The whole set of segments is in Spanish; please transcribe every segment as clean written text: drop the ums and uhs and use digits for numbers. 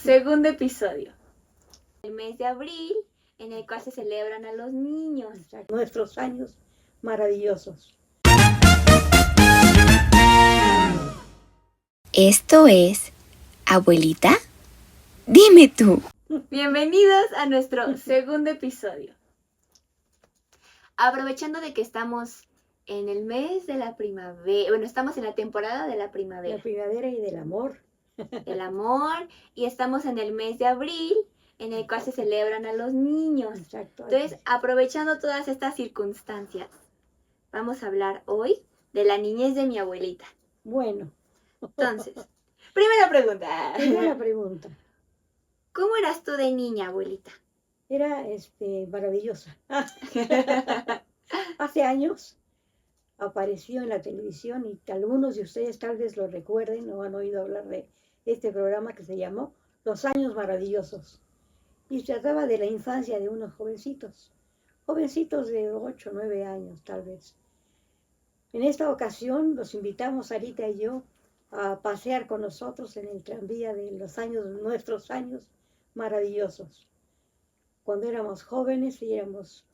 segundo episodio. El mes de abril, en el cual se celebran a los niños. Nuestros años maravillosos. Esto es, abuelita, dime tú. Bienvenidos a nuestro segundo episodio. Aprovechando de que estamos en el mes de la primavera, bueno, estamos en la temporada de la primavera. La primavera y del amor. El amor, y estamos en el mes de abril, en el cual se celebran a los niños. Exacto. Entonces, aprovechando todas estas circunstancias, vamos a hablar hoy de la niñez de mi abuelita. Bueno. Entonces, primera pregunta. Primera pregunta. ¿Cómo eras tú de niña, abuelita? Era maravillosa. Hace años apareció en la televisión y algunos de ustedes tal vez lo recuerden o han oído hablar de este programa que se llamó Los Años Maravillosos. Y trataba de la infancia de unos jovencitos de 8 o 9 años tal vez. En esta ocasión los invitamos, Sarita y yo, a pasear con nosotros en el tranvía de nuestros años maravillosos. Cuando éramos jóvenes y éramos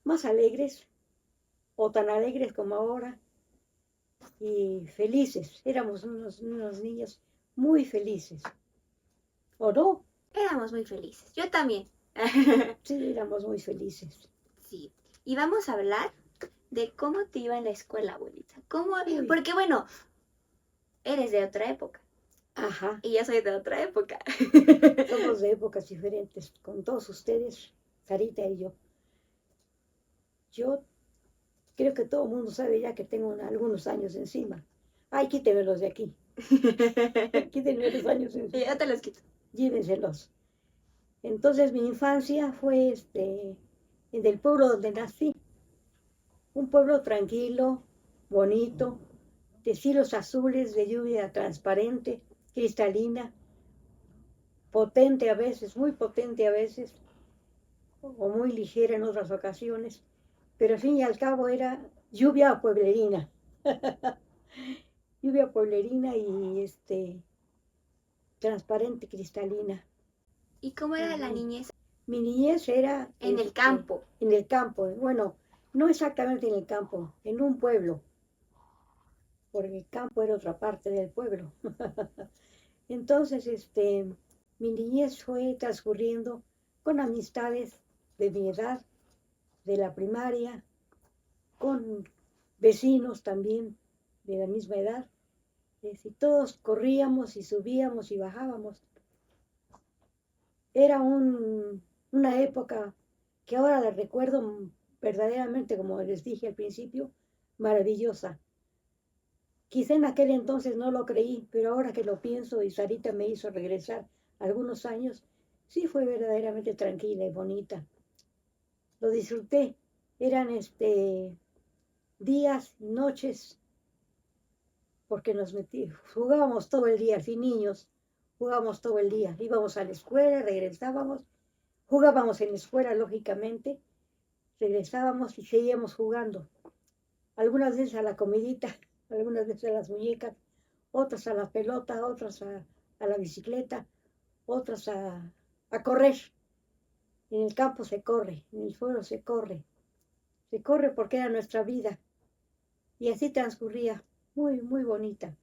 más alegres, o tan alegres como ahora, y felices. Éramos unos niños muy felices. ¿O no? Éramos muy felices. Yo también. Sí, éramos muy felices. Sí. Y vamos a hablar de cómo te iba en la escuela, abuelita. Uy. Porque bueno, eres de otra época. Ajá. Y yo soy de otra época. Somos de épocas diferentes, con todos ustedes, Sarita y yo. Yo creo que todo el mundo sabe ya que tengo algunos años encima. Ay, quítemelos de aquí. Quítenme los años encima. Ya te los quito. Llévenselos. Entonces mi infancia fue en el pueblo donde nací. Un pueblo tranquilo, bonito, de cielos azules, de lluvia transparente, cristalina, potente a veces, muy potente a veces, o muy ligera en otras ocasiones, pero al fin y al cabo era lluvia pueblerina. Lluvia pueblerina y transparente, cristalina. ¿Y cómo era la niñez? Mi niñez era En el campo. En el campo, bueno, no exactamente en el campo, en un pueblo, porque el campo era otra parte del pueblo. Entonces, mi niñez fue transcurriendo con amistades de mi edad, de la primaria, con vecinos también de la misma edad. Y todos corríamos y subíamos y bajábamos. Era una época que ahora la recuerdo verdaderamente, como les dije al principio, maravillosa. Quizá en aquel entonces no lo creí, pero ahora que lo pienso y Sarita me hizo regresar algunos años, sí fue verdaderamente tranquila y bonita. Lo disfruté. Eran días, noches, porque jugábamos todo el día, así niños, jugábamos todo el día. Íbamos a la escuela, regresábamos, jugábamos en la escuela, lógicamente, regresábamos y seguíamos jugando. Algunas veces a la comidita, algunas veces a las muñecas, otras a la pelota, otras a la bicicleta, otras a correr. En el campo se corre, en el pueblo se corre porque era nuestra vida. Y así transcurría, muy, muy bonita.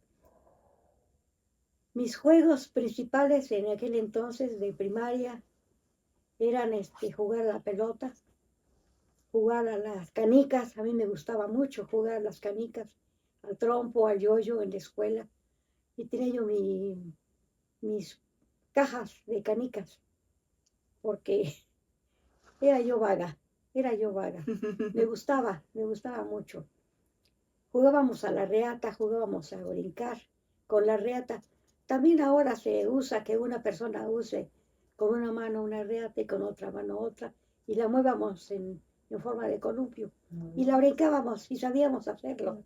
Mis juegos principales en aquel entonces de primaria eran jugar a la pelota, jugar a las canicas. A mí me gustaba mucho jugar a las canicas, al trompo, al yoyo en la escuela. Y tenía yo mis cajas de canicas, porque era yo vaga. Me gustaba mucho. Jugábamos a la reata, jugábamos a brincar con la reata. También ahora se usa que una persona use con una mano una reata y con otra mano otra, y la muevamos en forma de columpio. Y la brincábamos y sabíamos hacerlo.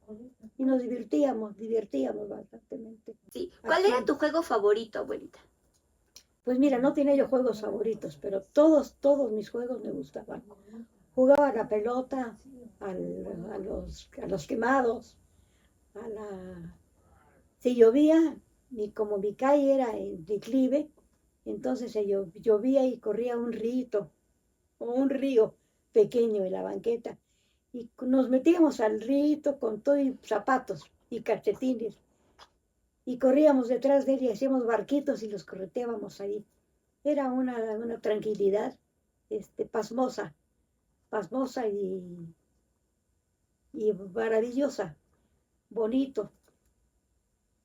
Y nos divertíamos bastantemente. Sí. ¿Cuál era tu juego favorito, abuelita? Pues mira, no tenía yo juegos favoritos, pero todos mis juegos me gustaban. Jugaba a la pelota, a los quemados, si llovía, y como mi calle era en declive, Entonces llovía y corría un río, o un río pequeño en la banqueta. Y nos metíamos al río con todo y zapatos y calcetines. Y corríamos detrás de él y hacíamos barquitos y los correteábamos ahí. Era una tranquilidad pasmosa y maravillosa, bonito.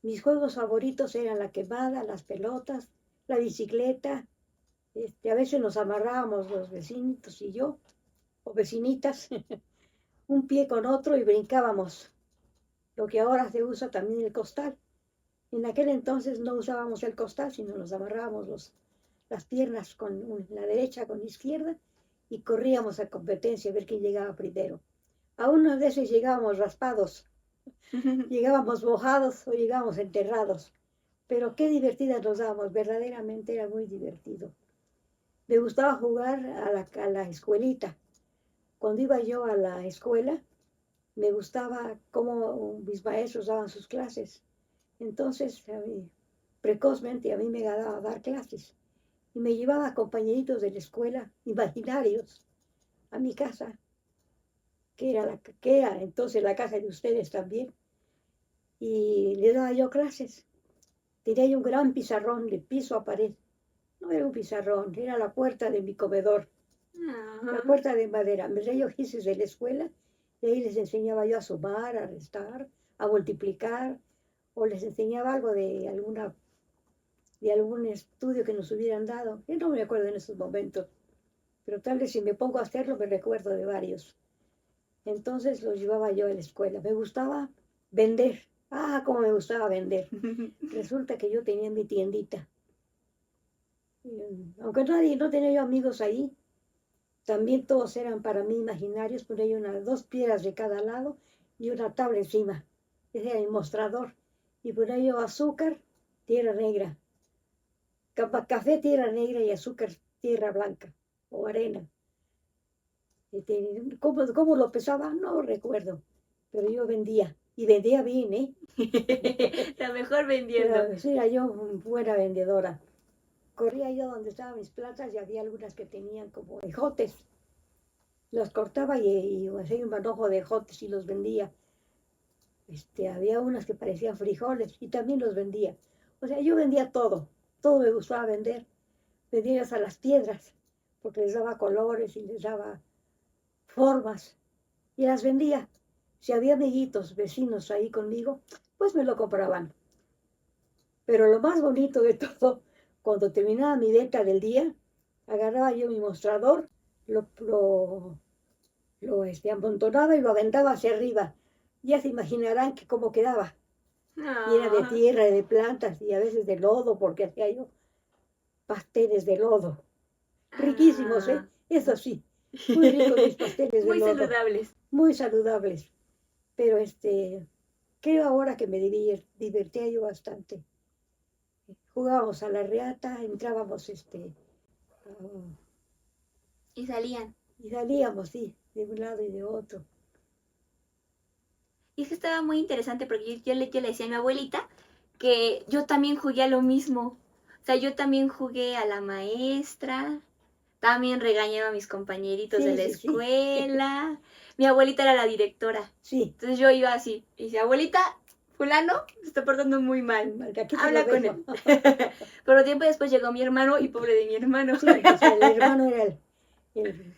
Mis juegos favoritos eran la quemada, las pelotas, la bicicleta. A veces nos amarrábamos los vecinos y yo, o vecinitas, un pie con otro y brincábamos. Lo que ahora se usa también el costal. En aquel entonces no usábamos el costal, sino nos amarrábamos las piernas con la derecha con la izquierda y corríamos a competencia a ver quién llegaba primero. A unas veces llegábamos raspados, llegábamos mojados o llegábamos enterrados, pero qué divertidas nos dábamos, verdaderamente era muy divertido. Me gustaba jugar a la escuelita. Cuando iba yo a la escuela, me gustaba cómo mis maestros daban sus clases. Entonces, precozmente a mí me agradaba dar clases. Y me llevaba a compañeritos de la escuela, imaginarios, a mi casa, que era entonces la casa de ustedes también. Y les daba yo clases. Tenía yo un gran pizarrón de piso a pared. No era un pizarrón, era la puerta de mi comedor. La puerta de madera. Me traía ojices de la escuela y ahí les enseñaba yo a sumar, a restar, a multiplicar, o les enseñaba algo de algún estudio que nos hubieran dado. Yo no me acuerdo en estos momentos, pero tal vez si me pongo a hacerlo me recuerdo de varios. Entonces los llevaba yo a la escuela. Me gustaba vender. Ah, cómo me gustaba vender. Resulta que yo tenía mi tiendita. Aunque no tenía yo amigos ahí, también todos eran para mí imaginarios. Ponía yo dos piedras de cada lado y una tabla encima. Ese era mi mostrador. Y ponía yo azúcar, tierra negra. Café, tierra negra y azúcar, tierra blanca o arena. ¿Cómo lo pesaba? No recuerdo. Pero yo vendía. Y vendía bien, ¿eh? La mejor vendiendo. Era yo buena vendedora. Corría yo donde estaban mis plantas y había algunas que tenían como ejotes. Los cortaba y hacía un manojo de ejotes y los vendía. Había unas que parecían frijoles y también los vendía. O sea, yo vendía todo. Todo me gustaba vender. Vendía hasta las piedras, porque les daba colores y les daba formas. Y las vendía. Si había amiguitos, vecinos ahí conmigo, pues me lo compraban. Pero lo más bonito de todo, cuando terminaba mi venta del día, agarraba yo mi mostrador, lo amontonaba y lo aventaba hacia arriba. Ya se imaginarán que cómo quedaba. Llena de tierra y de plantas y a veces de lodo, porque hacía yo pasteles de lodo. Riquísimos, ¿eh? Eso sí, muy ricos mis pasteles de muy lodo. saludables. Muy saludables. Pero creo ahora que me divertía yo bastante. Jugábamos a la reata, entrábamos Y salían. y salíamos, sí, de un lado y de otro. Y es que estaba muy interesante porque yo le decía a mi abuelita que yo también jugué a lo mismo. O sea, yo también jugué a la maestra, también regañaba a mis compañeritos Sí, de la sí, escuela. Mi abuelita era la directora. Sí. Entonces yo iba así y decía, abuelita, fulano se está portando muy mal. Aquí Habla con él. Pero tiempo después llegó mi hermano y pobre de mi hermano. Sí, pues el hermano era el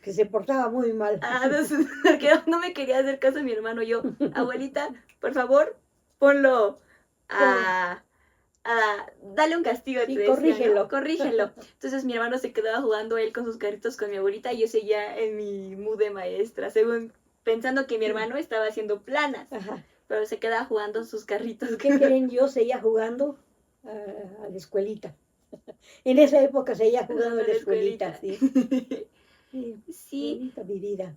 que se portaba muy mal. Entonces, porque no me quería hacer caso a mi hermano. Yo, abuelita, por favor, ponlo dale un castigo. Sí, te decía, corrígelo. ¿no? Corrígelo. Entonces mi hermano se quedaba jugando él con sus carritos con mi abuelita y yo seguía en mi mood de maestra, según pensando que mi hermano estaba haciendo planas. Ajá. Pero se quedaba jugando sus carritos. ¿Y qué creen? Yo seguía jugando a la escuelita. En esa época seguía jugando a la escuelita, sí. Sí. Bonita mi vida.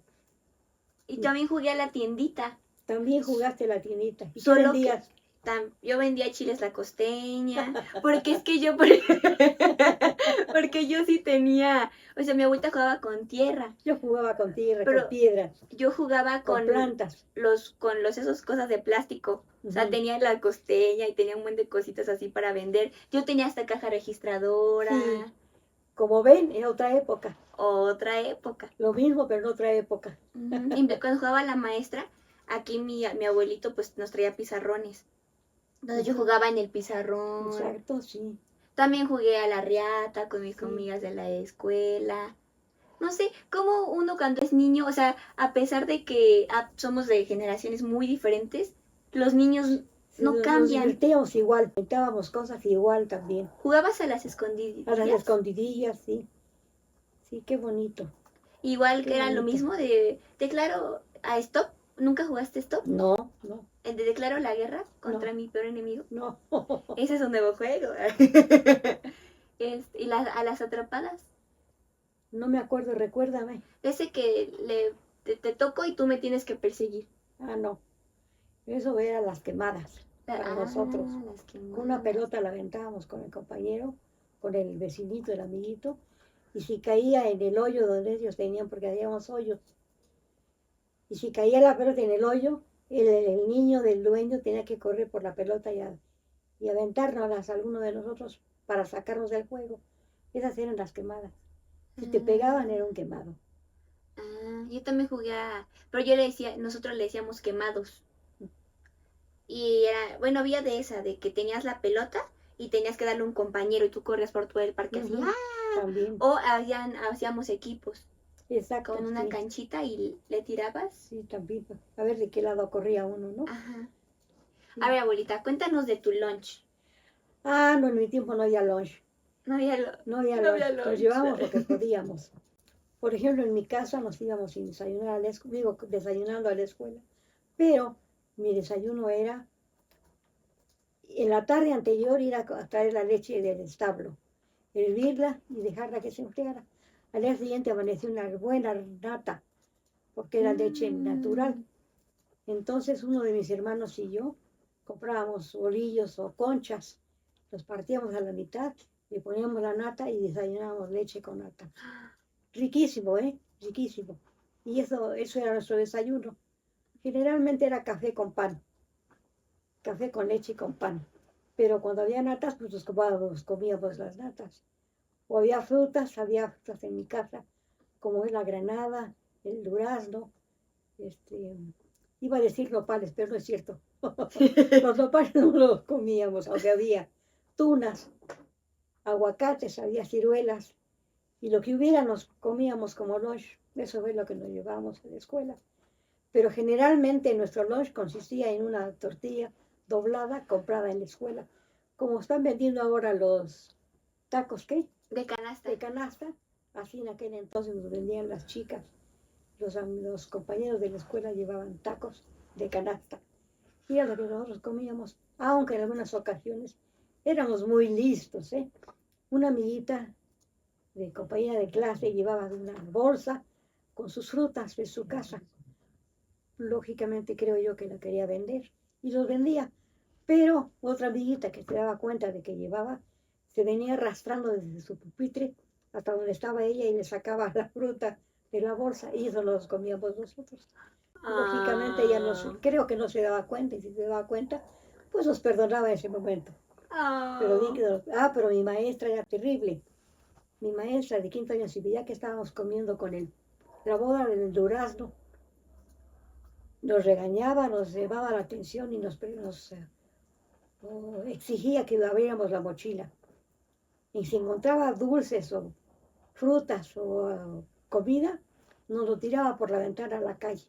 Y también jugué a la tiendita. También jugaste a la tiendita. ¿Y qué Solo vendías? Yo vendía chiles la costeña, porque es que porque yo sí tenía, o sea, mi abuelita jugaba con tierra. Yo jugaba con tierra, Pero con piedras, yo jugaba con plantas. con los esos cosas de plástico. O sea, Ujú. tenía la costeña y tenía un montón de cositas así para vender. Yo tenía hasta caja registradora. Sí. Como ven, en otra época. Otra época. Lo mismo, pero en otra época. Y cuando jugaba la maestra, aquí mi abuelito pues nos traía pizarrones. Entonces yo Ujú. jugaba en el pizarrón. Exacto, sí. También jugué a la riata con mis Sí. amigas de la escuela. No sé, cómo uno cuando es niño, o sea, a pesar de que somos de generaciones muy diferentes, los niños Sí, no nos cambian. divertíamos igual, inventábamos cosas igual también. Jugabas a las A las escondidillas. escondidillas, sí. Sí, qué bonito. Igual Qué que era lo bonito. mismo de declaro a Stop. ¿Nunca jugaste Stop? No, no, El de declaro la guerra contra No. mi peor enemigo. no. Ese es un nuevo juego. Y a las atrapadas. No me acuerdo, recuérdame. Ese que te toco y tú me tienes que perseguir. Ah, no. Eso era las quemadas para nosotros. Las Con una quemadas. pelota la aventábamos con el compañero, con el vecinito, el amiguito, y si caía en el hoyo donde ellos tenían, porque hacíamos hoyos, y si caía la pelota en el hoyo, el niño del dueño tenía que correr por la pelota y aventárnoslas a alguno de nosotros para sacarnos del juego. Esas eran las quemadas. Si te pegaban era un quemado. Yo también jugué pero yo le decía, nosotros le decíamos quemados. Y era, bueno, había de esa, de que tenías la pelota y tenías que darle a un compañero y tú corrías por todo el parque así. Ujú, también. O hacíamos equipos Exacto, con una sí. canchita y le tirabas. Sí, también. A ver de qué lado corría uno, ¿no? Ajá. A ver, abuelita, cuéntanos de tu lunch. Ah, no, en mi tiempo no había lunch. No había, No había no lunch. había Nos lunch. llevábamos lo que podíamos. Por ejemplo, en mi casa nos íbamos sin desayunar a la escuela, digo, desayunando a la escuela. Pero mi desayuno era, en la tarde anterior, ir a traer la leche del establo, hervirla y dejarla que se enfriara. Al día siguiente amaneció una buena nata, porque era leche natural. Entonces uno de mis hermanos y yo comprábamos bolillos o conchas, los partíamos a la mitad, le poníamos la nata y desayunábamos leche con nata. Riquísimo, ¿eh? Riquísimo. Y eso era nuestro desayuno. Generalmente era café con leche y con pan. Pero cuando había natas, pues comíamos las natas. O había frutas en mi casa, como es la granada, el durazno, iba a decir nopales, pero no es cierto. Los nopales no los comíamos, aunque había tunas, aguacates, había ciruelas, y lo que hubiera nos comíamos como lunch. Eso es lo que nos llevábamos a la escuela. Pero generalmente nuestro lunch consistía en una tortilla doblada comprada en la escuela. Como están vendiendo ahora los tacos, ¿qué? De canasta. De canasta, así en aquel entonces nos vendían las chicas. Los compañeros de la escuela llevaban tacos de canasta. Y era lo que nosotros comíamos, aunque en algunas ocasiones éramos muy listos, ¿eh? Una amiguita de compañera de clase llevaba una bolsa con sus frutas de su casa. Lógicamente creo yo que la quería vender y los vendía. Pero otra amiguita que se daba cuenta de que llevaba, se venía arrastrando desde su pupitre hasta donde estaba ella y le sacaba la fruta de la bolsa y eso nos comíamos nosotros. Lógicamente ella creo que no se daba cuenta, y si se daba cuenta, pues nos perdonaba en ese momento. Pero mi maestra era terrible. Mi maestra de quinto año, si veía que estábamos comiendo con la boda del durazno, nos regañaba, nos llevaba la atención y nos exigía que abriéramos la mochila. Y si encontraba dulces o frutas o comida, nos lo tiraba por la ventana a la calle.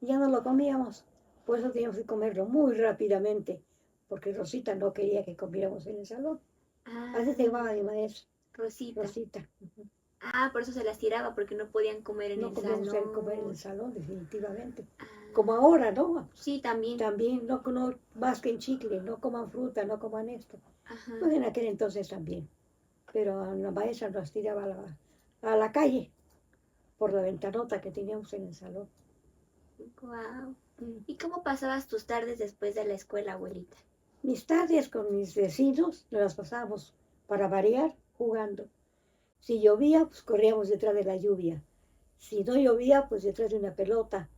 Y ya no lo comíamos. Por eso teníamos que comerlo muy rápidamente, porque Rosita no quería que comiéramos en el salón. Así se llamaba mi maestra. Rosita. Rosita. Por eso se las tiraba, porque no podían comer en No el podíamos salón. comer en el salón, definitivamente. Como ahora, ¿no? Sí, también. También, no más que en chicle, no coman fruta, no coman esto. Ajá. Pues en aquel entonces también. Pero la maestra nos tiraba a la calle por la ventanota que teníamos en el salón. Wow. ¿Y cómo pasabas tus tardes después de la escuela, abuelita? Mis tardes con mis vecinos nos las pasábamos, para variar, jugando. Si llovía, pues corríamos detrás de la lluvia. Si no llovía, pues detrás de una pelota,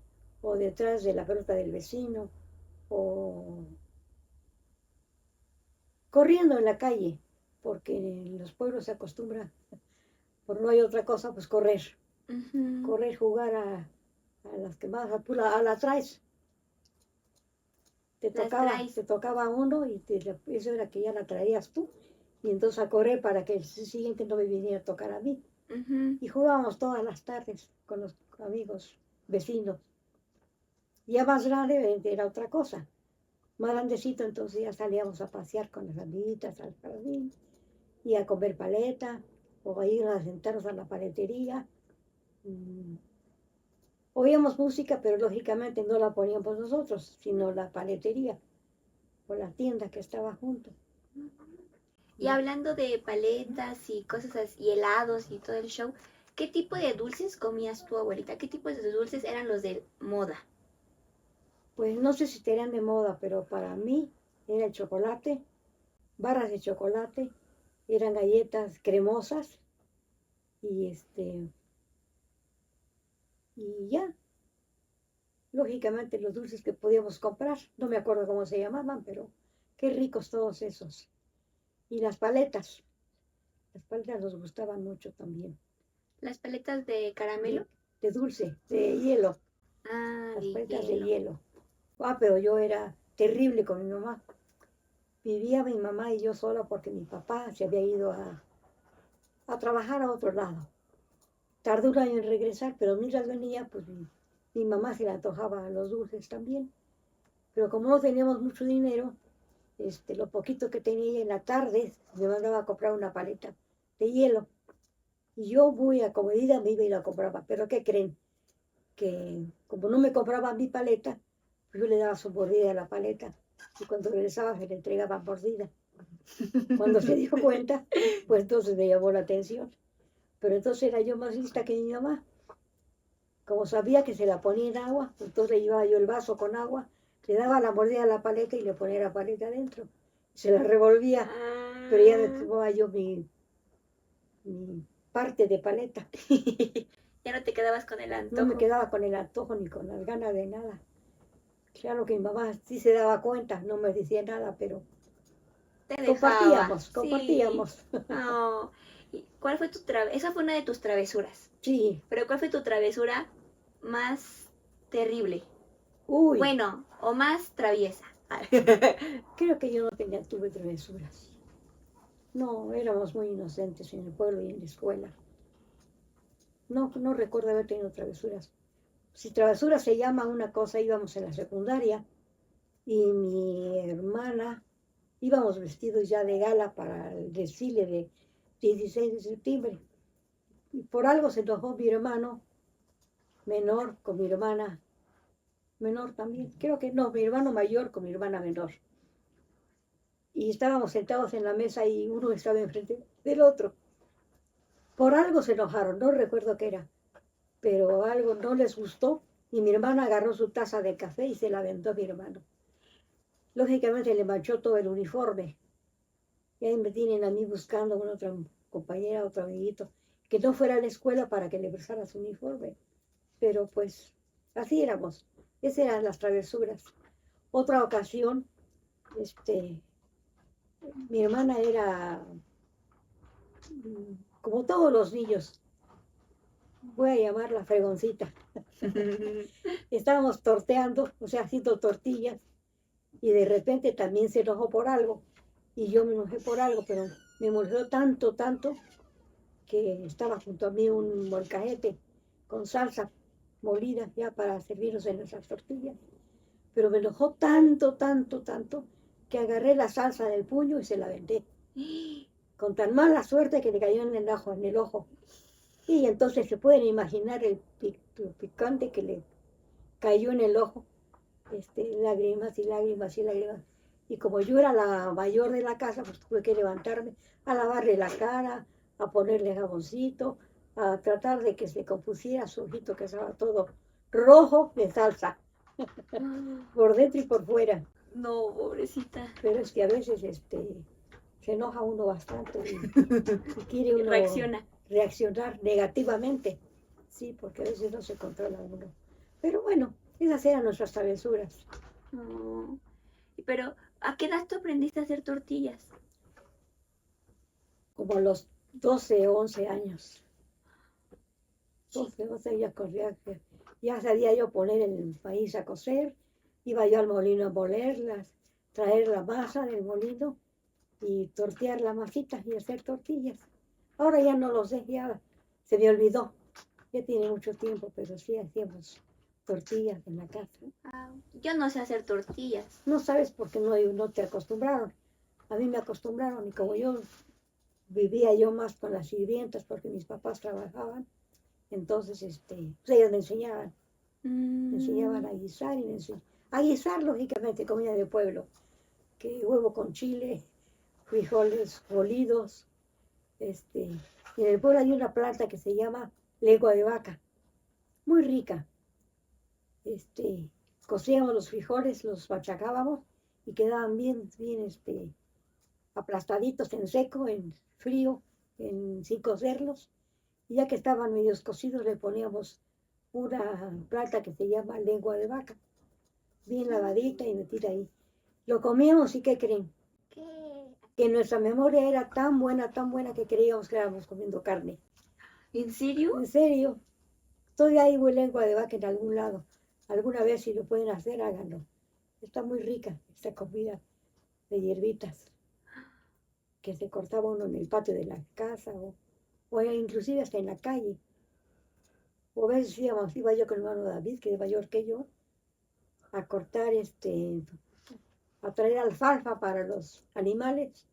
o detrás de la pelota del vecino, o corriendo en la calle, porque en los pueblos se acostumbra, por no hay otra cosa, pues correr. Ujú. Correr, jugar a las quemadas, a la traes. Las traes. Te tocaba uno y eso era que ya la traías tú. Y entonces a correr para que el siguiente no me viniera a tocar a mí. Ujú. Y jugábamos todas las tardes con los amigos, vecinos. Ya más grande era otra cosa. Más grandecito, entonces ya salíamos a pasear con las amiguitas al jardín y a comer paleta o a ir a sentarnos a la paletería. Oíamos música, pero lógicamente no la poníamos nosotros, sino la paletería o la tienda que estaba junto. Y hablando de paletas y cosas así, y helados y todo el show, ¿qué tipo de dulces comías tu abuelita? ¿Qué tipos de dulces eran los de moda? Pues no sé si estarían de moda, pero para mí era el chocolate, barras de chocolate, eran galletas cremosas y y ya. Lógicamente los dulces que podíamos comprar, no me acuerdo cómo se llamaban, pero qué ricos todos esos. Y las paletas nos gustaban mucho también. ¿Las paletas de caramelo? De dulce, de hielo, Ah, las de paletas de hielo. hielo. Pero yo era terrible con mi mamá. Vivía mi mamá y yo sola porque mi papá se había ido a trabajar a otro lado. Tardó un año en regresar, pero mientras venía, pues mi mamá se le antojaba los dulces también. Pero como no teníamos mucho dinero, lo poquito que tenía en la tarde, me mandaba a comprar una paleta de hielo. Y yo, muy acomodida, me iba y la compraba. Pero ¿qué creen? Que como no me compraba mi paleta, pues yo le daba su mordida a la paleta. Y cuando regresaba se le entregaba mordida. Cuando se dio cuenta, pues entonces me llamó la atención. Pero entonces era yo más lista que mi mamá. Como sabía que se la ponía en agua, entonces le llevaba yo el vaso con agua, le daba la mordida a la paleta y le ponía la paleta adentro. Se la revolvía, pero ya me tomaba yo mi parte de paleta. Ya no te quedabas con el No me antojo. quedaba con el antojo ni con las ganas de nada. Claro que mi mamá sí se daba cuenta, no me decía nada, pero Te dejaba. compartíamos, Sí. compartíamos. Oh. ¿Y cuál fue tu travesura? Esa fue una de tus travesuras. Sí, Pero ¿cuál fue tu travesura más terrible? uy, Bueno, o más traviesa. creo que yo no tuve travesuras. No, éramos muy inocentes en el pueblo y en la escuela. No, no recuerdo haber tenido travesuras. Si travesura se llama una cosa, íbamos en la secundaria y mi hermana íbamos vestidos ya de gala para el desfile de 16 de septiembre. Y por algo se enojó mi hermano menor con mi hermana menor también. Creo que no, mi hermano mayor con mi hermana menor. Y estábamos sentados en la mesa y uno estaba enfrente del otro. Por algo se enojaron, no recuerdo qué era, pero algo no les gustó y mi hermana agarró su taza de café y se la aventó a mi hermano. Lógicamente le manchó todo el uniforme. Y ahí me tienen a mí buscando a una otra compañera, otro amiguito, que no fuera a la escuela para que le prestara su uniforme. Pero pues así éramos. Esas eran las travesuras. Otra ocasión, mi hermana era como todos los niños, voy a llamarla fregoncita. Estábamos torteando, o sea, haciendo tortillas, y de repente también se enojó por algo, y yo me enojé por algo, pero me molestó tanto, tanto, que estaba junto a mí un molcajete con salsa molida ya para servirnos en nuestras tortillas. Pero me enojó tanto, tanto, tanto, que agarré la salsa del puño y se la aventé. Con tan mala suerte que le cayó en el ojo. Y entonces se pueden imaginar lo picante que le cayó en el ojo. Lágrimas y lágrimas y lágrimas. Y como yo era la mayor de la casa, pues tuve que levantarme a lavarle la cara, a ponerle jaboncito, a tratar de que se compusiera su ojito que estaba todo rojo de salsa, por dentro y por fuera. No, pobrecita. Pero es que a veces se enoja uno bastante y quiere uno Reacciona. reaccionar negativamente. Sí, porque a veces no se controla uno. Pero bueno, esas eran nuestras travesuras. Oh. Pero, ¿a qué edad tú aprendiste a hacer tortillas? Como a los 12 o 11 años. Sí. 12, 11 ya corría, ya sabía yo poner el maíz a cocer, iba yo al molino a molerlas, traer la masa del molino y tortear la masita y hacer tortillas. Ahora ya no lo sé, ya se me olvidó. Ya tiene mucho tiempo, pero sí hacíamos tortillas en la casa. Wow. Yo no sé hacer tortillas. No sabes por qué no te acostumbraron. A mí me acostumbraron y como yo vivía yo más con las sirvientas porque mis papás trabajaban, entonces pues ellas me enseñaban a guisar y a guisar lógicamente comida de pueblo, que huevo con chile, frijoles molidos, y en el pueblo hay una planta que se llama lengua de vaca, muy rica. Cocíamos los frijoles, los machacábamos y quedaban bien, aplastaditos en seco, en frío, sin cocerlos. Y ya que estaban medios cocidos, le poníamos una plata que se llama lengua de vaca, bien lavadita y metida ahí. Lo comíamos y ¿qué creen? ¿Qué? Que nuestra memoria era tan buena que creíamos que éramos comiendo carne. ¿En serio? En serio, todavía hay lengua de vaca en algún lado. Alguna vez si lo pueden hacer, háganlo. Está muy rica esta comida de hierbitas que se cortaba uno en el patio de la casa o inclusive hasta en la calle. O a veces iba yo con mi hermano David, que es mayor que yo, a cortar, a traer alfalfa para los animales.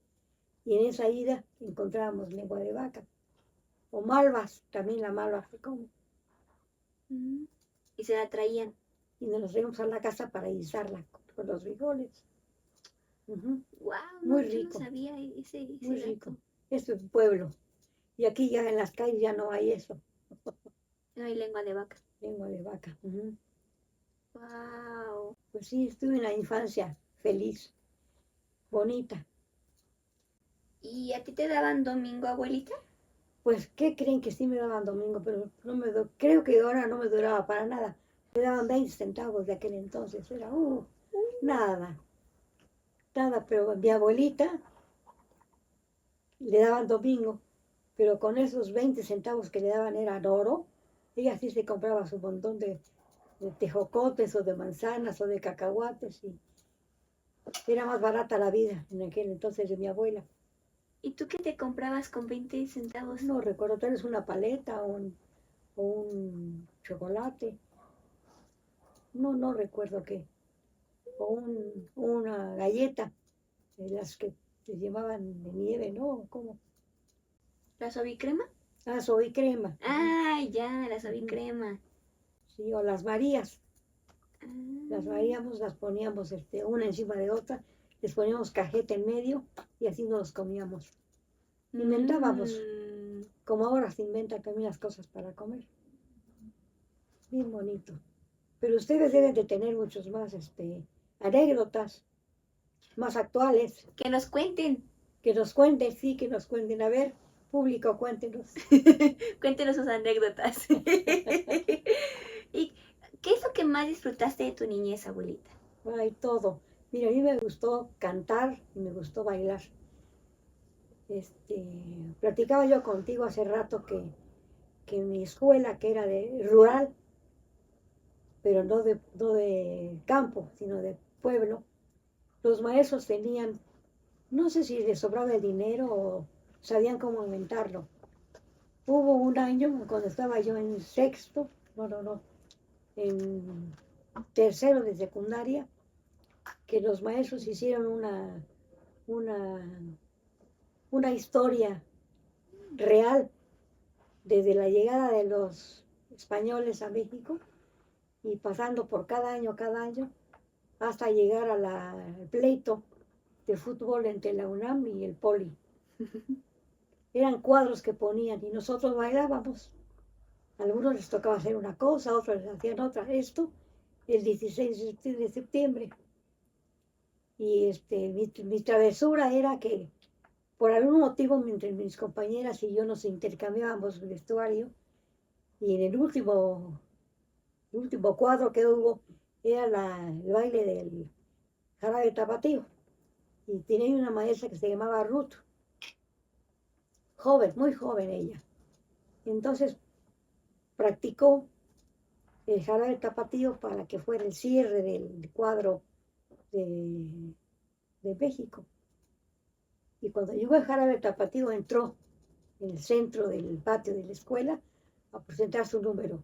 Y en esa ida encontrábamos lengua de vaca. O malvas, también la malva se come. Y se la traían. Y nos traíamos a la casa para guisarla con los frijoles. Wow, Muy yo rico. no sabía ese Muy dato. rico. Esto es pueblo. Y aquí ya en las calles ya no hay eso. No hay lengua de vaca. Lengua de vaca. Wow. Pues sí, estuve en la infancia feliz, bonita. ¿Y a ti te daban domingo, abuelita? Pues, ¿qué creen que sí me daban domingo? Pero no creo que ahora no me duraba para nada. Me daban 20 centavos de aquel entonces. Era, nada. Nada, pero a mi abuelita le daban domingo, pero con esos 20 centavos que le daban eran oro. Ella sí se compraba su montón de tejocotes o de manzanas o de cacahuates y era más barata la vida en aquel entonces de mi abuela. ¿Y tú qué te comprabas con 20 centavos? No recuerdo, tal vez una paleta o un chocolate. No recuerdo qué. O una galleta, de las que se llamaban de nieve, ¿no? ¿Cómo? ¿La suavicrema? Ah, soy crema. Ah, ya, la suavicrema. Sí, o las Marías. Ah. Las varíamos, las poníamos una encima de otra, les poníamos cajeta en medio y así nos comíamos. Inventábamos, como ahora se inventan también las cosas para comer. Bien bonito. Pero ustedes deben de tener muchos más anécdotas, más actuales. Que nos cuenten. Que nos cuenten, sí, que nos cuenten. A ver, público, cuéntenos. Cuéntenos sus anécdotas. ¿Y qué es lo que más disfrutaste de tu niñez, abuelita? Ay, todo. Mira, a mí me gustó cantar y me gustó bailar. Platicaba yo contigo hace rato que mi escuela, que era de rural, pero no de campo, sino de pueblo, los maestros tenían, no sé si les sobraba el dinero o sabían cómo inventarlo. Hubo un año cuando estaba yo en sexto, en tercero de secundaria, que los maestros hicieron una historia real desde la llegada de los españoles a México y pasando por cada año, hasta llegar al pleito de fútbol entre la UNAM y el Poli. Eran cuadros que ponían y nosotros bailábamos. A algunos les tocaba hacer una cosa, a otros les hacían otra. Esto el 16 de septiembre. Y mi travesura era que Por algún motivo, entre mis compañeras y yo nos intercambiábamos el vestuario y en el último cuadro que hubo era el baile del jarabe tapatío. Y tenía una maestra que se llamaba Ruth, joven, muy joven ella. Entonces practicó el jarabe tapatío para que fuera el cierre del cuadro de México. Y cuando llegó el jarabe tapatío entró en el centro del patio de la escuela a presentar su número.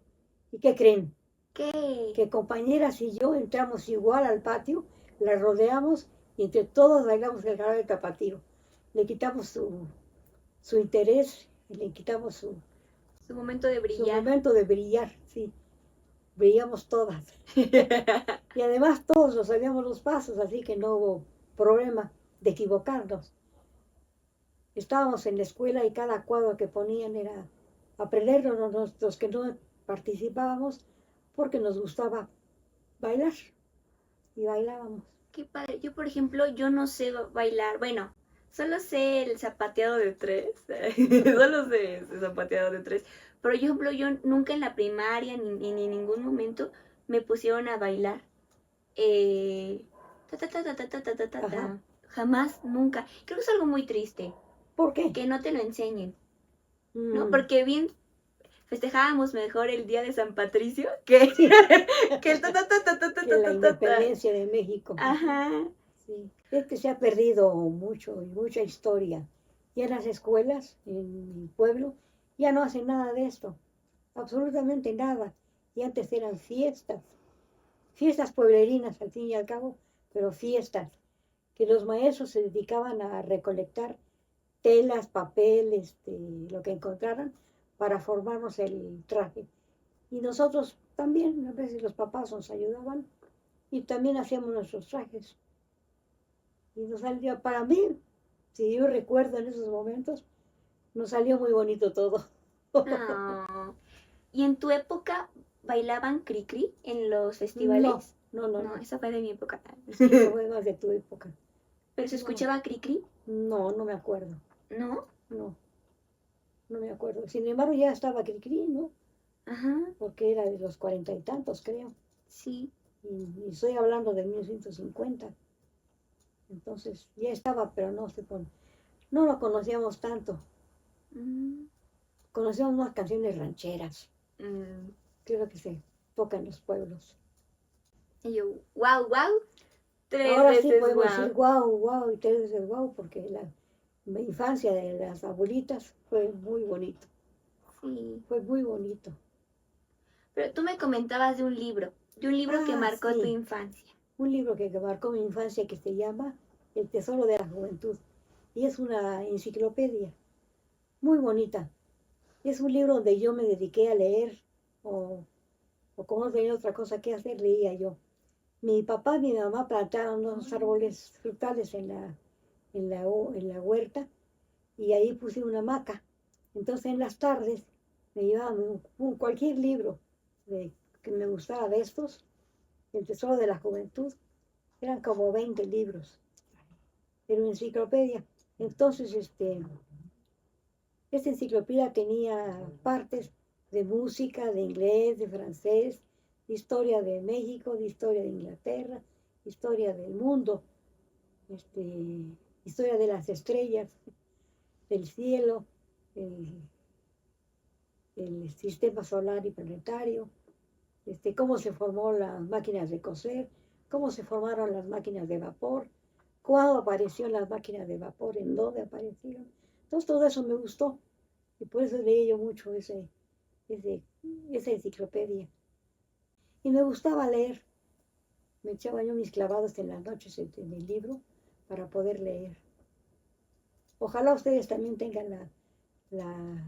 ¿Y qué creen? ¿Qué? Que compañeras y yo entramos igual al patio, la rodeamos y entre todos bailamos el jarabe tapatío. Le quitamos su interés, y le quitamos Su momento de su brillar. momento de brillar, sí. Brillamos todas. Y además todos nos sabíamos los pasos, así que no hubo problema de equivocarnos. Estábamos en la escuela y cada cuadro que ponían era aprendernos los que no participábamos porque nos gustaba bailar y bailábamos. Qué padre. Yo, por ejemplo, yo no sé bailar. Bueno, solo sé el zapateado de tres. Solo sé el zapateado de tres. Pero, por ejemplo, yo nunca en la primaria ni en ningún momento me pusieron a bailar. Ta, ta, ta, ta, ta, ta, ta, ta, ta, Ajá. Jamás, nunca. Creo que es algo muy triste. ¿Por qué? Que no te lo enseñen, ¿no? Mm, Porque bien festejábamos mejor el día de San Patricio que, sí, que el ta, ta, ta, ta, ta, ta, que la ta, ta, ta. independencia de México. Ajá. Sí. Es que se ha perdido mucho y mucha historia. Ya en las escuelas, en mi pueblo, ya no hacen nada de esto. Absolutamente nada. Y antes eran fiestas. Fiestas pueblerinas, al fin y al cabo, pero fiestas. Que los maestros se dedicaban a recolectar telas, papel, lo que encontraran para formarnos el traje. Y nosotros también, a veces los papás nos ayudaban y también hacíamos nuestros trajes. Y nos salió, para mí, si yo recuerdo en esos momentos, nos salió muy bonito todo. Oh. ¿Y en tu época bailaban cri-cri en los No, festivales? no, no, No, no. esa fue de mi época. Sí, eso fue más de tu época. ¿Pero se No, escuchaba cri-cri? no, no me acuerdo. ¿No? No, no me acuerdo. Sin embargo, ya estaba Cricri, ¿no? Ajá, Porque era de los 40 y tantos, creo. sí. Y estoy hablando de 1950. Entonces, ya estaba, pero no lo conocíamos tanto. Mm, Conocíamos más canciones rancheras, mm. que es lo que se toca en los pueblos. Y yo, wow, wow. Tres Ahora sí veces podemos wow. decir guau, guau y tres veces guau, porque la infancia de las abuelitas fue muy bonito. Sí. Fue muy bonito. Pero tú me comentabas de un libro que Ah, marcó tu sí. infancia. Un libro que marcó mi infancia que se llama El Tesoro de la Juventud. Y es una enciclopedia muy bonita. Es un libro donde yo me dediqué a leer o como no tenía otra cosa que hacer, leía yo. Mi papá y mi mamá plantaron unos árboles frutales en la huerta y ahí puse una hamaca. Entonces en las tardes me llevaban cualquier libro que me gustara de estos, El Tesoro de la Juventud. Eran como 20 libros. Era una enciclopedia. Entonces, esta enciclopedia tenía partes de música, de inglés, de francés, de historia de México, de historia de Inglaterra, historia del mundo, historia de las estrellas, del cielo, el, el sistema solar y planetario, cómo se formó las máquinas de coser, cómo se formaron las máquinas de vapor, cuándo aparecieron las máquinas de vapor, en dónde aparecieron. Entonces todo eso me gustó y por eso leí yo mucho esa enciclopedia. Y me gustaba leer, me echaba yo mis clavados en las noches en el libro para poder leer. Ojalá ustedes también tengan la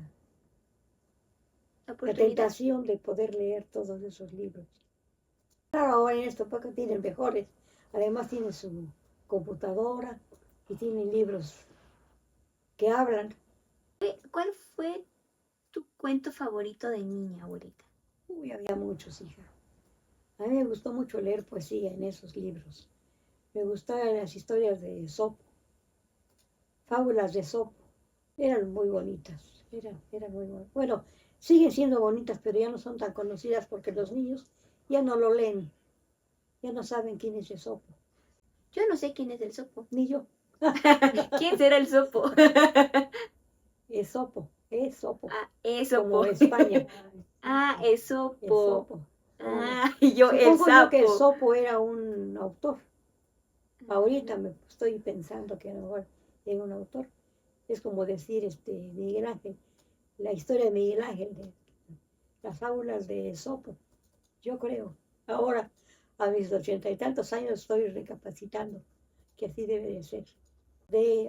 tentación de poder leer todos esos libros. Claro, ahora en esta época tienen mejores. Además tienen su computadora y tienen libros que hablan. ¿Cuál fue tu cuento favorito de niña, abuelita? Uy, había muchos, hija. A mí me gustó mucho leer poesía en esos libros. Me gustaban las historias de Esopo, fábulas de Esopo. Eran muy bonitas, eran muy bonitas. Bueno, siguen siendo bonitas, pero ya no son tan conocidas porque los niños ya no lo leen, ya no saben quién es Esopo, Yo no sé quién es el Sopo. ni yo. ¿Quién será el Sopo? Esopo, Ah, como Esopo. España, Ah, Esopo. Esopo. Ah, y yo el Supongo yo que sapo. Esopo era un autor. Ahorita me estoy pensando que a lo mejor era un autor. Es como decir Miguel Ángel, la historia de Miguel Ángel, de las fábulas de Esopo, yo creo. Ahora, a mis 80 y tantos años, estoy recapacitando que así debe de ser.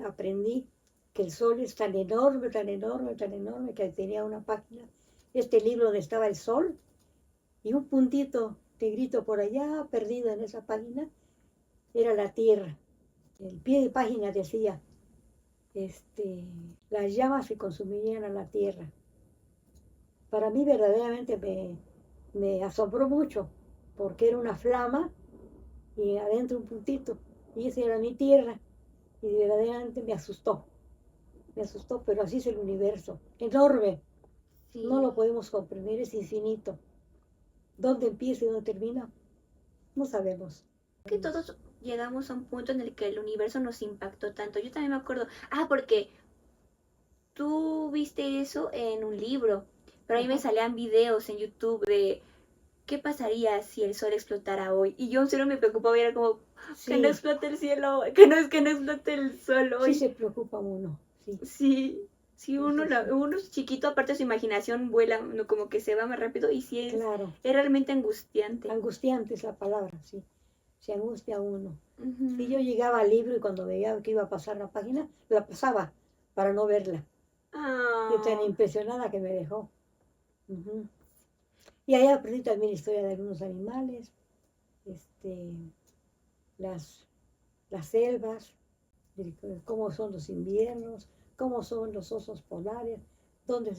Aprendí que el sol es tan enorme, tan enorme, tan enorme, que tenía una página, este libro donde estaba el sol, y un puntito negrito por allá, perdido en esa página, era la tierra. El pie de página decía, las llamas que consumirían a la tierra. Para mí verdaderamente me asombró mucho, porque era una flama y adentro un puntito, y esa era mi tierra, y verdaderamente me asustó, pero así es el universo, enorme, Sí. no lo podemos comprender, es infinito. ¿Dónde empieza y dónde termina? No sabemos. Que todos llegamos a un punto en el que el universo nos impactó tanto. Yo también me acuerdo. Ah, porque tú viste eso en un libro, pero a mí me Ajá. salían videos en YouTube de qué pasaría si el sol explotara hoy. Y yo en serio me preocupaba y era como que no Sí, explote el cielo, que no explote el sol sí hoy. se preocupa uno, sí. Sí, si Sí, uno, sí, sí. uno es chiquito, aparte de su imaginación vuela, no, como que se va más rápido y sí Claro, es realmente angustiante. angustiante es la palabra, sí. Se angustia uno. Ujú. Si yo llegaba al libro y cuando veía que iba a pasar la página, la pasaba para no verla. De tan Ah, impresionada que me dejó. Ujú. Y ahí aprendí también la historia de algunos animales, este, las, las selvas, cómo son los inviernos, cómo son los osos polares, dónde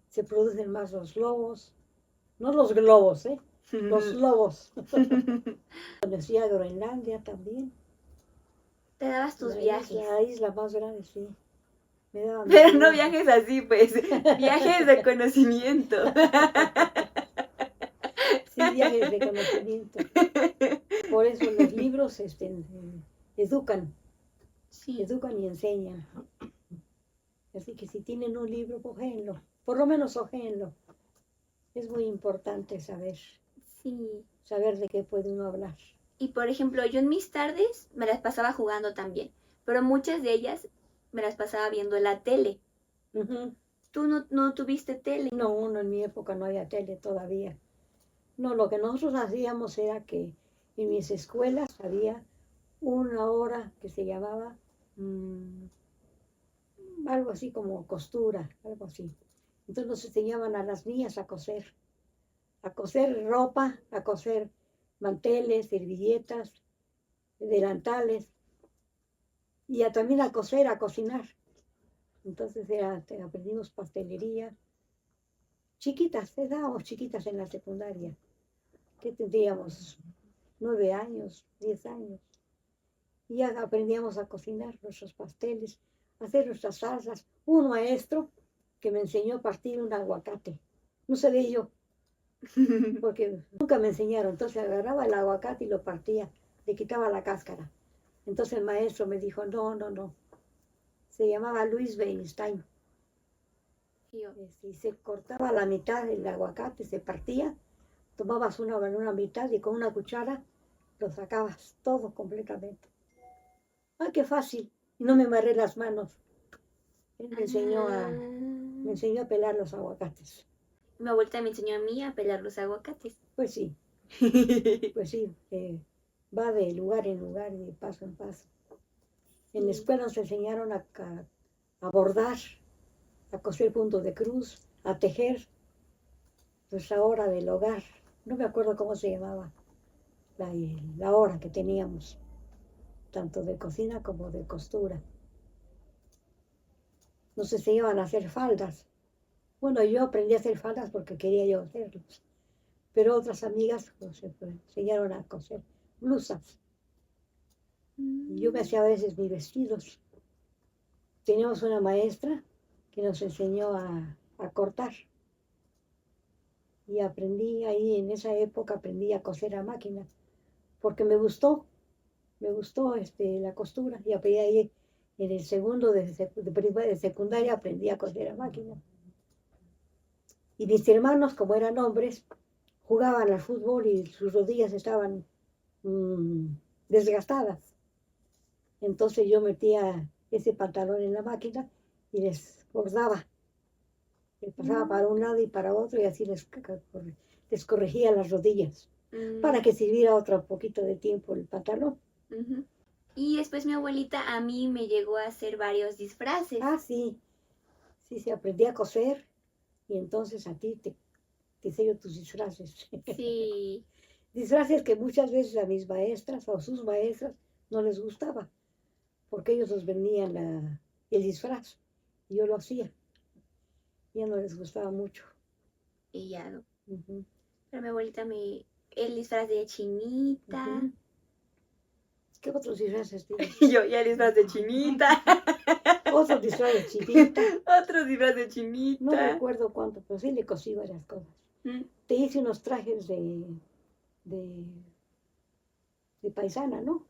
se producen más los lobos, no los globos, los lobos. Conocí a Groenlandia también, te dabas tus viajes. la isla más grande, sí. Me daba mis Pero no viajes. viajes así, pues, viajes de conocimiento. Sí, viajes de conocimiento. Por eso los libros educan, Sí, educan y enseñan. Así que si tienen un libro, cogéenlo. Por lo menos cogéenlo. Es muy importante sí. saber de qué puede uno hablar. Y por ejemplo, yo en mis tardes me las pasaba jugando también, pero muchas de ellas me las pasaba viendo la tele. Ujú. ¿Tú no tuviste tele? No, en mi época no había tele todavía. No, lo que nosotros hacíamos era que en mis escuelas había una hora que se llamaba algo así como costura, algo así. Entonces nos enseñaban a las niñas a coser ropa, a coser manteles, servilletas, delantales, y también a coser, a cocinar. Entonces aprendimos pastelería. Chiquitas, estábamos chiquitas en la secundaria. ¿Qué tendríamos? 9 años, 10 años. Y ya aprendíamos a cocinar nuestros pasteles, a hacer nuestras salsas. Un maestro que me enseñó a partir un aguacate. No sabía yo, porque nunca me enseñaron. Entonces agarraba el aguacate y lo partía, le quitaba la cáscara. Entonces el maestro me dijo, no. Se llamaba Luis Weinstein. Y se cortaba la mitad del aguacate, se partía, tomabas una mitad y con una cuchara lo sacabas todo completamente. ¡Ah, qué fácil! Y no me amarré las manos. Él me enseñó a pelar los aguacates. Mi abuelita me enseñó a mí a pelar los aguacates. Pues sí, va de lugar en lugar y de paso en paso. En la escuela nos enseñaron a bordar, a coser puntos de cruz, a tejer. Nuestra hora del hogar, no me acuerdo cómo se llamaba, la hora que teníamos, tanto de cocina como de costura. Nos enseñaban a hacer faldas. Bueno, yo aprendí a hacer faldas porque quería yo hacerlos, pero otras amigas nos enseñaron a coser blusas. Y yo me hacía a veces mis vestidos. teníamos una maestra que nos enseñó a cortar. Y aprendí ahí, en esa época aprendí a coser a máquina, porque me gustó la costura. Y aprendí ahí en el segundo de secundaria aprendí a coser a máquina. Y mis hermanos, como eran hombres, jugaban al fútbol y sus rodillas estaban desgastadas. Entonces yo metía ese pantalón en la máquina y les bordaba. Les pasaba para un lado y para otro y así les corregía las rodillas para que sirviera otro poquito de tiempo el pantalón. Ujú. Y después mi abuelita a mí me llegó a hacer varios disfraces. Ah, sí, aprendí a coser y entonces a ti te hice yo tus disfraces. Sí. Disfraces que muchas veces a mis maestras o sus maestras no les gustaba, porque ellos nos vendían el disfraz y yo lo hacía. Ya no les gustaba mucho. Y ya no. Uh-huh. Pero mi abuelita el disfraz de chinita. Uh-huh. ¿Qué otros disfraces tienes? Yo, ya el disfraz de chinita. Otro disfraz de chinita. Otro disfraz de chinita. No recuerdo cuánto, pero sí le cosí varias cosas. Te hice unos trajes de paisana, ¿no?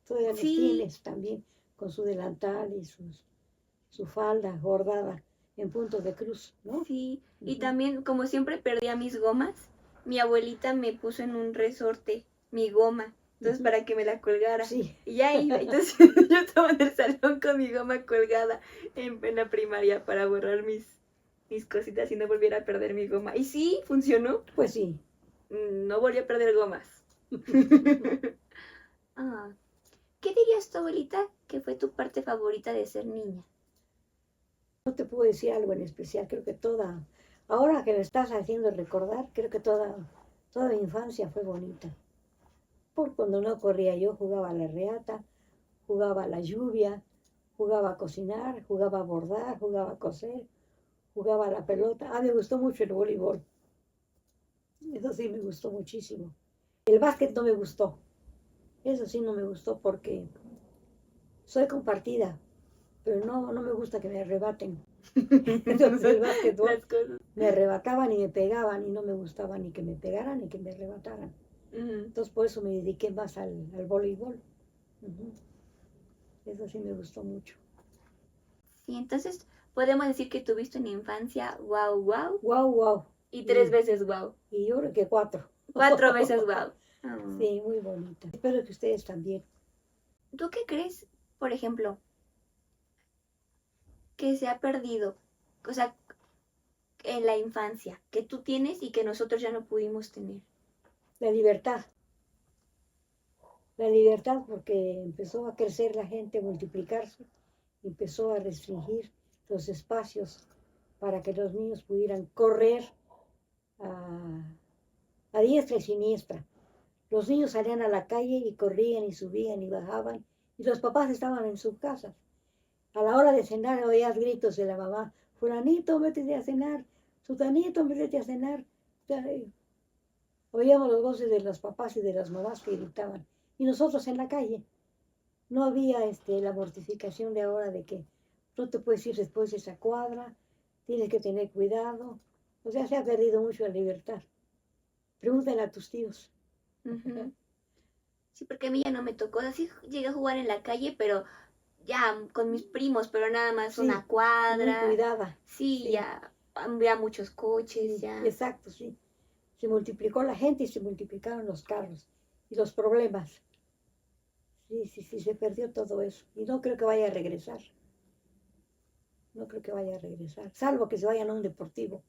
Todavía los tienes también, con su delantal y su falda bordada en puntos de cruz, ¿no? Sí, y también, como siempre perdía mis gomas, mi abuelita me puso en un resorte mi goma, entonces para que me la colgara. Sí. Y ya iba, entonces yo estaba en el salón con mi goma colgada en la primaria para borrar mis cositas y no volviera a perder mi goma. Y sí, funcionó. Pues sí. No volví a perder gomas. ¿Qué dirías tu abuelita que fue tu parte favorita de ser niña? No te puedo decir algo en especial, creo que ahora que me estás haciendo recordar, creo que toda mi infancia fue bonita. Por cuando no corría yo, jugaba a la reata, jugaba a la lluvia, jugaba a cocinar, jugaba a bordar, jugaba a coser, jugaba a la pelota. Me gustó mucho el voleibol. Eso sí me gustó muchísimo. El básquet no me gustó. Eso sí no me gustó porque soy compartida, pero no me gusta que me arrebaten. Entonces el básquetbol me arrebataban y me pegaban y no me gustaba ni que me pegaran ni que me arrebataran. Entonces por eso me dediqué más al voleibol. Eso sí me gustó mucho. Sí, entonces podemos decir que tuviste una infancia wow, wow. Wow, wow. Y 3 veces wow. Y yo creo que 4. 4 veces wow. Sí, muy bonita. Espero que ustedes también. ¿Tú qué crees, por ejemplo, que se ha perdido? O sea, en la infancia, que tú tienes y que nosotros ya no pudimos tener. La libertad. La libertad porque empezó a crecer la gente, a multiplicarse, empezó a restringir los espacios para que los niños pudieran correr a diestra y siniestra. Los niños salían a la calle y corrían y subían y bajaban y los papás estaban en sus casas. A la hora de cenar oías gritos de la mamá: fulanito, métete a cenar, sutanito, métete a cenar. Oíamos los voces de los papás y de las mamás que gritaban. Y nosotros en la calle. No había la mortificación de ahora de que no te puedes ir después de esa cuadra, tienes que tener cuidado. O sea, se ha perdido mucho la libertad. Pregúntale a tus tíos. Sí, porque a mí ya no me tocó. Así llegué a jugar en la calle, pero ya con mis primos, pero nada más una cuadra. Muy cuidada. Sí, ya había muchos coches. Ya. Exacto, sí. Se multiplicó la gente y se multiplicaron los carros y los problemas. Sí, se perdió todo eso. Y no creo que vaya a regresar. No creo que vaya a regresar. Salvo que se vayan a un deportivo.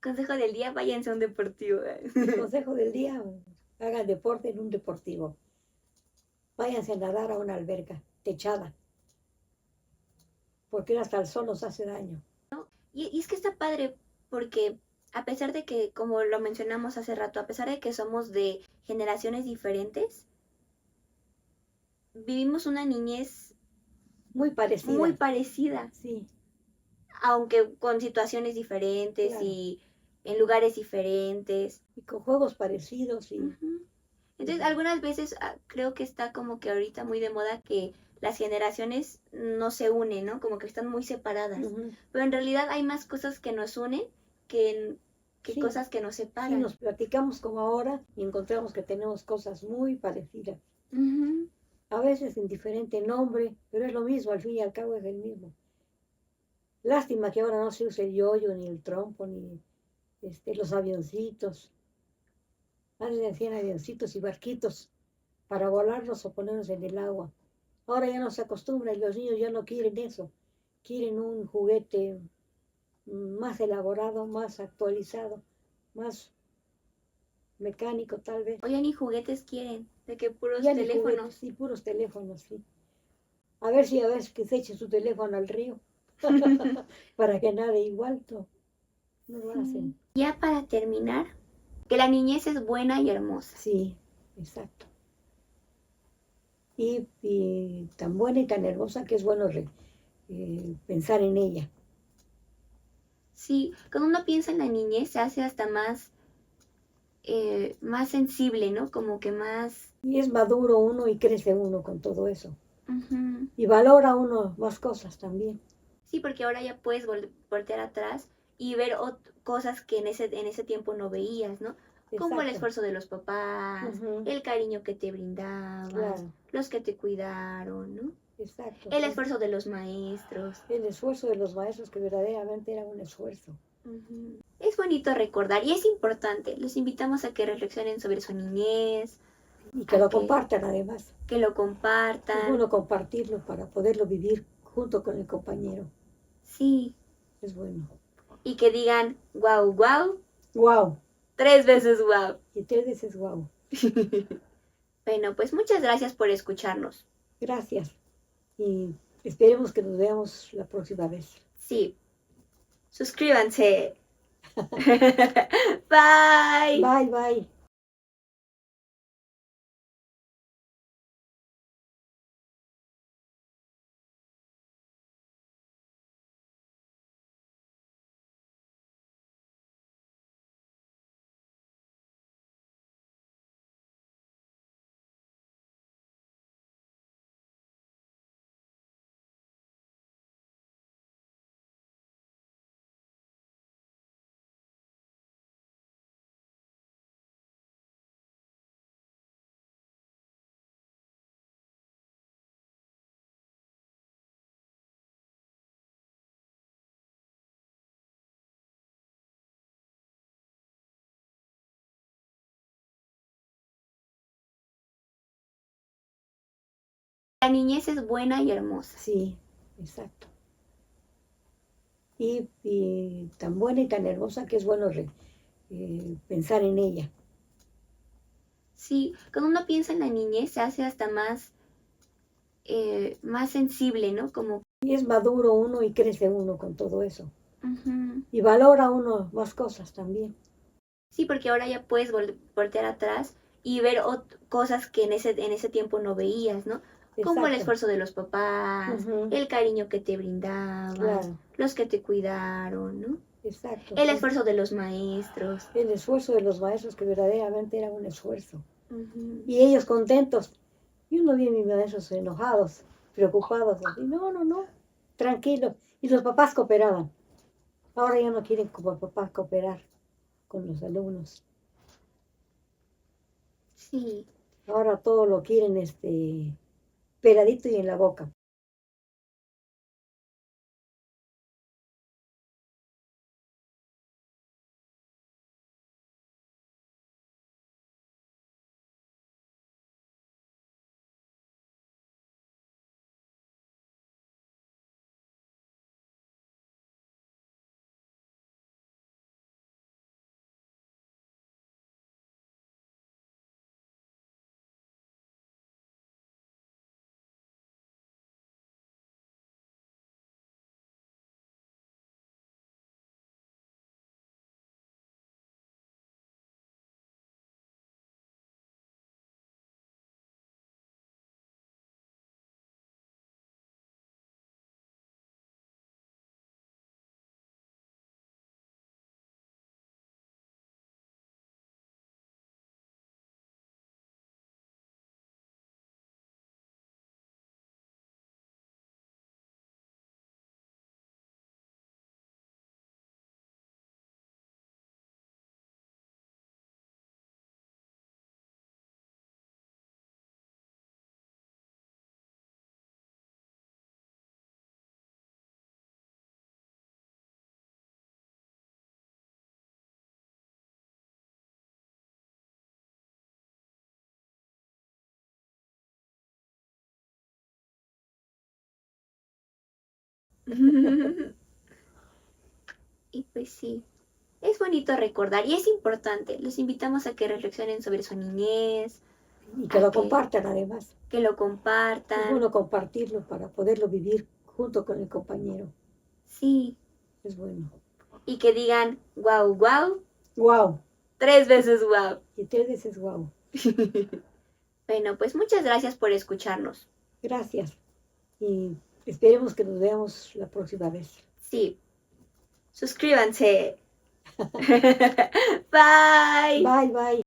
Consejo del día, váyanse a un deportivo. Consejo del día, hagan deporte en un deportivo. Váyanse a nadar a una alberca techada. Porque hasta el sol nos hace daño. Y es que está padre porque a pesar de que, como lo mencionamos hace rato, a pesar de que somos de generaciones diferentes, vivimos una niñez muy parecida. Muy parecida. Sí. Aunque con situaciones diferentes, claro, y en lugares diferentes. Y con juegos parecidos. Y... Entonces, algunas veces creo que está como que ahorita muy de moda que las generaciones no se unen, ¿no? Como que están muy separadas. Ujú. Pero en realidad hay más cosas que nos unen que Sí, cosas que nos sí, separan. nos platicamos como ahora y encontramos que tenemos cosas muy parecidas. Ujú. A veces en diferente nombre, pero es lo mismo, al fin y al cabo es el mismo. Lástima que ahora no se use el yoyo, ni el trompo, ni los avioncitos. Antes se hacían avioncitos y barquitos para volarlos o ponerlos en el agua. Ahora ya no se acostumbra y los niños ya no quieren eso. Quieren un juguete más elaborado, más actualizado, más mecánico tal vez. O ya ni juguetes quieren, de que puros Ya ni teléfonos. juguetes, sí, puros teléfonos, sí. A ver que se eche su teléfono al río para que nade igual, no, no lo hacen. Ya para terminar, que la niñez es buena y hermosa. Sí, exacto. Y tan buena y tan hermosa que es bueno pensar en ella. Sí, cuando uno piensa en la niñez se hace hasta más sensible, ¿no? Como que más... Y es maduro uno y crece uno con todo eso. Ujú. Y valora uno más cosas también. Sí, porque ahora ya puedes voltear atrás y ver cosas que en ese tiempo no veías, ¿no? Como el Exacto. esfuerzo de los papás, Ujú, el cariño que te brindaban, claro, los que te cuidaron, ¿no? exacto. El esfuerzo de los maestros. El esfuerzo de los maestros que verdaderamente era un esfuerzo. Ujú. Es bonito recordar y es importante. Los invitamos a que reflexionen sobre su niñez, Y que a lo compartan además. que lo Es compartan. bueno compartirlo para poderlo vivir junto con el compañero. Sí, Es bueno. y que digan wow, wow, ¡Wow! 3 veces wow. Y 3 veces wow. Bueno, pues muchas gracias por escucharnos. Gracias. Y esperemos que nos veamos la próxima vez. Sí, suscríbanse. Bye. Bye, bye. La niñez es buena y hermosa. Sí, exacto. Y tan buena y tan hermosa que es bueno pensar en ella. Sí, cuando uno piensa en la niñez se hace hasta más sensible, ¿no? Como... Y es maduro uno y crece uno con todo eso. Ujú. Y valora uno más cosas también. Sí, porque ahora ya puedes voltear atrás y ver cosas que en ese tiempo no veías, ¿no? Como el Exacto. esfuerzo de los papás, Ujú, el cariño que te brindaban, claro, los que te cuidaron, ¿no? exacto. El esfuerzo de los maestros. El esfuerzo de los maestros que verdaderamente era un esfuerzo. Ujú. Y ellos contentos. Y uno vi a mis maestros enojados, preocupados, así, no, no, no, tranquilos. Y los papás cooperaban. Ahora ya no quieren como papás cooperar con los alumnos. Sí. Ahora todo lo quieren peladito y en la boca. Y pues sí, es bonito recordar y es importante. Los invitamos a que reflexionen sobre su niñez, Y que a lo compartan además. que lo Es compartan. bueno compartirlo para poderlo vivir junto con el compañero. Sí, Es bueno. y que digan wow, wow, Wow. 3 veces wow. Y 3 veces wow. Bueno, pues muchas gracias por escucharnos. Gracias. Y esperemos que nos veamos la próxima vez. Sí, suscríbanse. Bye. Bye, bye.